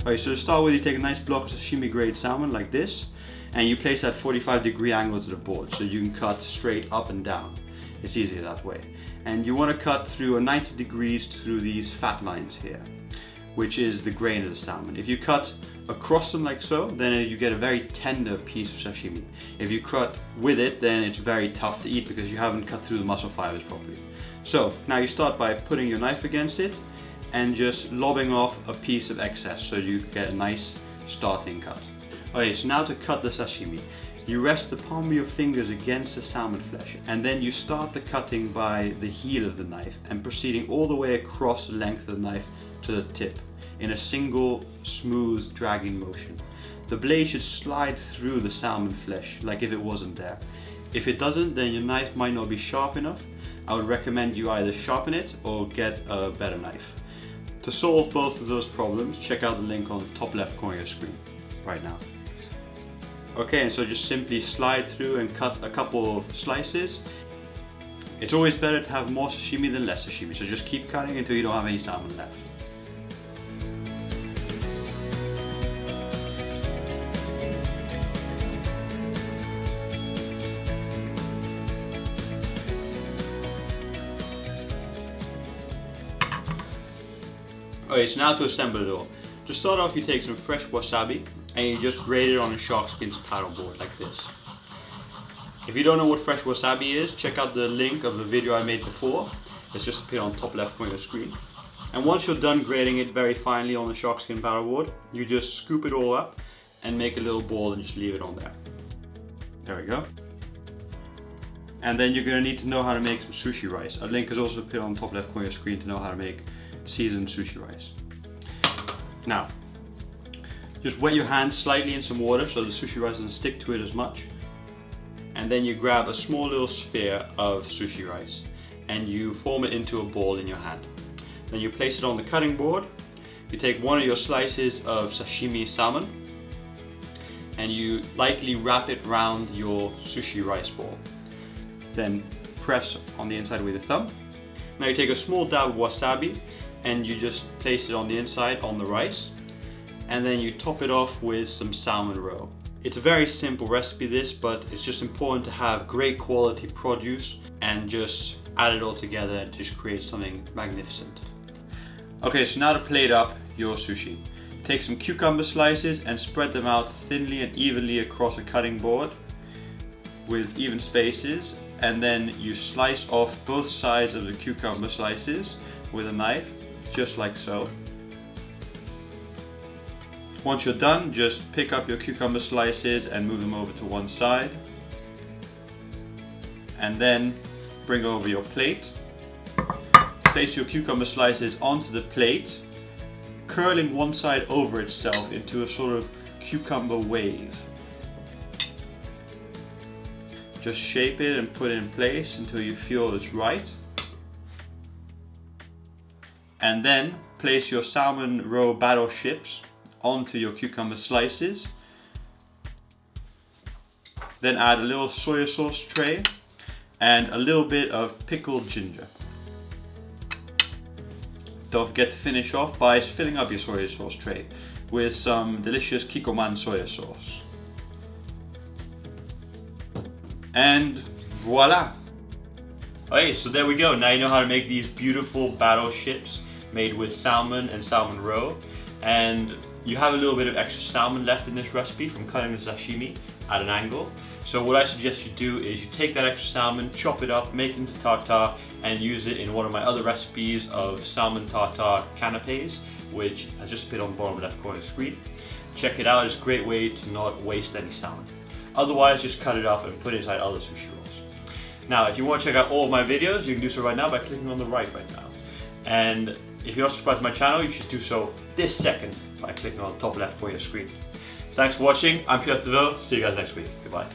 Alright, so to start with, you take a nice block of sashimi grade salmon like this, and you place that 45-degree angle to the board so you can cut straight up and down. It's easier that way. And you want to cut through a 90 degrees through these fat lines here, which is the grain of the salmon. If you cut across them like so, then you get a very tender piece of sashimi. If you cut with it, then it's very tough to eat because you haven't cut through the muscle fibers properly. So now you start by putting your knife against it and just lobbing off a piece of excess so you get a nice starting cut. Okay, so now to cut the sashimi. You rest the palm of your fingers against the salmon flesh, and then you start the cutting by the heel of the knife and proceeding all the way across the length of the knife to the tip in a single smooth dragging motion. The blade should slide through the salmon flesh like if it wasn't there. If it doesn't, then your knife might not be sharp enough. I would recommend you either sharpen it or get a better knife. To solve both of those problems, check out the link on the top left corner of your screen right now. Okay, and so just simply slide through and cut a couple of slices. It's always better to have more sashimi than less sashimi, so just keep cutting until you don't have any salmon left. Okay, so now to assemble it all. To start off, you take some fresh wasabi and you just grate it on a shark skin's paddle board like this. If you don't know what fresh wasabi is, check out the link of the video I made before. It's just appeared on top left corner of the screen. And once you're done grating it very finely on the shark skin paddle board, you just scoop it all up and make a little ball and just leave it on there. There we go. And then you're going to need to know how to make some sushi rice. A link is also appeared on the top left corner of the screen to know how to make seasoned sushi rice. Now, just wet your hands slightly in some water so the sushi rice doesn't stick to it as much. And then you grab a small little sphere of sushi rice and you form it into a ball in your hand. Then you place it on the cutting board. You take one of your slices of sashimi salmon and you lightly wrap it around your sushi rice ball. Then press on the inside with your thumb. Now you take a small dab of wasabi and you just place it on the inside on the rice, and then you top it off with some salmon roe. It's a very simple recipe this, but it's just important to have great quality produce and just add it all together and just create something magnificent. Okay, so now to plate up your sushi. Take some cucumber slices and spread them out thinly and evenly across a cutting board with even spaces, and then you slice off both sides of the cucumber slices with a knife, just like so. Once you're done, just pick up your cucumber slices and move them over to one side. And then bring over your plate. Place your cucumber slices onto the plate, curling one side over itself into a sort of cucumber wave. Just shape it and put it in place until you feel it's right. And then place your Salmon Roe Battleships onto your cucumber slices. Then add a little soy sauce tray and a little bit of pickled ginger. Don't forget to finish off by filling up your soy sauce tray with some delicious Kikkoman soy sauce. And voila! Okay, so there we go. Now you know how to make these beautiful battleships made with salmon and salmon roe. And you have a little bit of extra salmon left in this recipe from cutting the sashimi at an angle. So what I suggest you do is you take that extra salmon, chop it up, make it into tartare, and use it in one of my other recipes of salmon tartare canapes, which I just put on the bottom left corner of the screen. Check it out, it's a great way to not waste any salmon. Otherwise, just cut it up and put it inside other sushi rolls. Now, if you want to check out all of my videos, you can do so right now by clicking on the right now. And if you're not subscribed to my channel, you should do so this second by clicking on the top left corner of your screen. Thanks for watching. I'm Chef Devaux. See you guys next week. Goodbye.